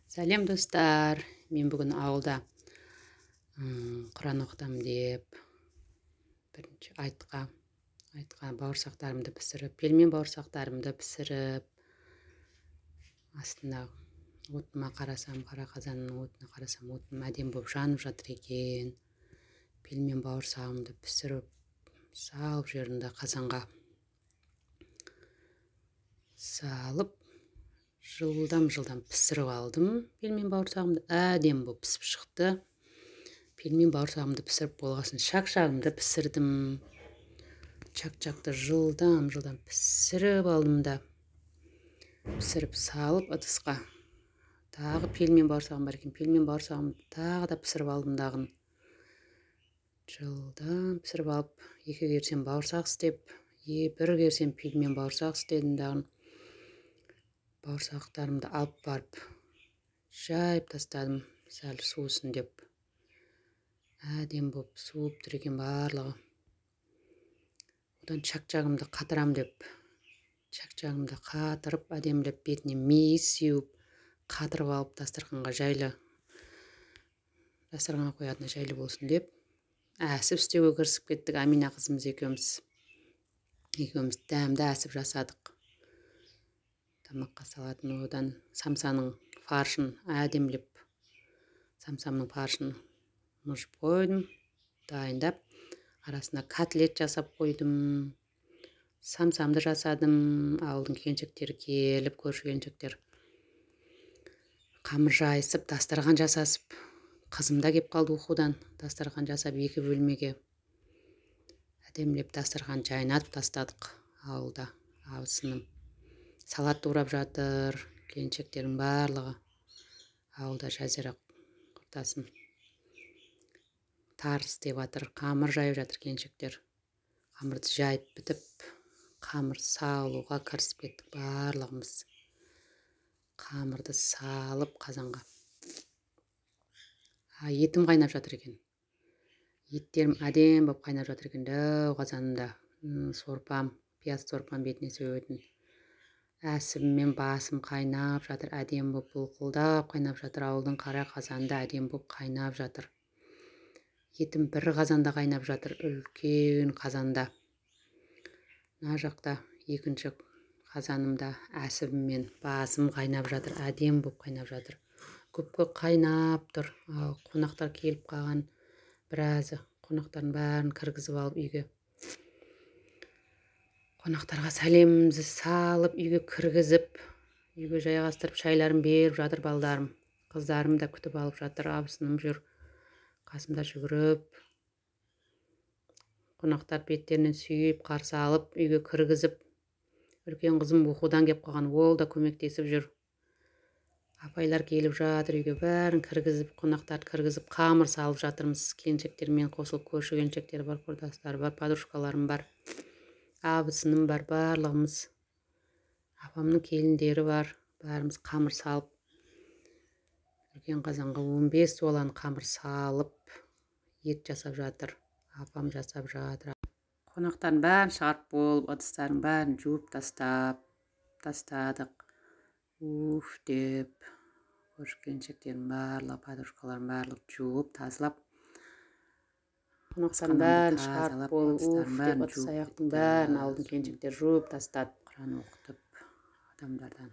Сәлем достар, мен бүгін ауылда Құран оқытамын деп бірінші айтқа бауырсақтарымды пісіріп, пельмен бауырсақтарымды пісіріп, астына отыма қарасам, қара қазанның отына қарасам, отым әдем болып жанып жатыр екен. Пельмен бауырсағымды пісіріп, салып жерінде қазанға салып, жылдам пісіріп алдым. Пельмен бауырсағымды әдем болып пісіп шықты. Пельмен бауырсағымды пісіріп болғасын шақшағымды пісірдім. Шақшақты жылдам пісіріп алдым да, пісіріп салып ыдысқа. Тағы пельмен бауырсағым бар екен. Пельмен бауырсағымды тағы да пісіріп алдым дағын. Жылдам пісіріп алып, 2 керсем бауырсақ істеп, 1 керсем пельмен бауырсақ істедім дағын. Бауырсақтарымды алып барып, жайып тастадым, сәл суысын деп. Әдем болып суып тұр екен барлығы. Одан шақшағымды қатырам деп, шақшағымды қатырып, әдемлеп бетіне мейіз сеуіп, қатырып алып дастарханға жайлы, дастарханға қоятын жайлы болсын деп, әсіп істеуге кірісіп кеттік. Амина қызымыз екеуміз дәмді әсіп жасадық. Тамаққа салатын. Одан самсаның фаршын әдемлеп, самсамның фаршын мұжып қойдым, дайындап, арасына котлет жасап қойдым. Самсамды жасадым. Ауылдың келіншектері келіп, көрші келіншектер қамыр жайысып, дастархан жасасып, қызым да кеп қалды оқудан. Дастархан жасап 2 бөлмеге әдемлеп дастархан жайнатып тастадық. Ауылда абысыным салат турап жатыр, келіншектердің барлығы. Ауылда Жазира құртасым тар істеп жатыр, қамыр жайып жатыр келіншектер. Қамырды жайып бітіп, қамыр салуға кірісіп кеттік барлығымыз. Қамырды салып қазанға. Етім қайнап жатыр екен. Еттерім әдем болып қайнап жатыр екен. Дәу қазанымда сорпам, пияз сорпам бетіне сөгетін. Әсім мен басым қайнап жатыр, әдем болып бұлқылдап қайнап жатыр. Ауылдың қара қазанда әдем болып қайнап жатыр. Етім 1 қазанда қайнап жатыр, үлкен қазанда. Мына жақта 2 қазанымда әсібім мен басым қайнап жатыр, әдем болып қайнап жатыр. Көп қайнап тұр. Қонақтар келіп қалған, біразы қонақтардың бәрін кіргізіп алып үйге. Қонақтарға сәлемімізді салып, үйге кіргізіп, үйге жайғастырып, шайларын беріп жатыр балдарым. Қыздарым да күтіп алып жатыр, абысыным жүр қасымда жүгіріп. Қонақтар беттерінен сүйіп, қарсы алып, үйге кіргізіп, үлкен қызым оқудан кеп қалған, ол да көмектесіп жүр. Апайлар келіп жатыр, үйге бәрін кіргізіп, қонақтарды кіргізіп, қамыр салып жатырмыз. Келіншектермен қосылып, көрші келіншектер бар, құрдастар бар, подружкаларым бар, абысыным бар, барлығымыз. Апамның келіндері бар, бәріміз қамыр салып, үлкен қазанға 15 толан қамыр салып, ет жасап жатыр. Апам жасап жатыр. Қонақтарын бәрін шығарып болып, ыдыстарын бәрін жуып тастадық. Деп, көрші келіншектердің барлығы, подружкаларым барлығы жуып, тазалап, қонақтарын бәрін шығарып болып, деп, ыдыс аяқтың бәрін ауылдың келіншектер жуып тастады. Құран оқытып, адамдардан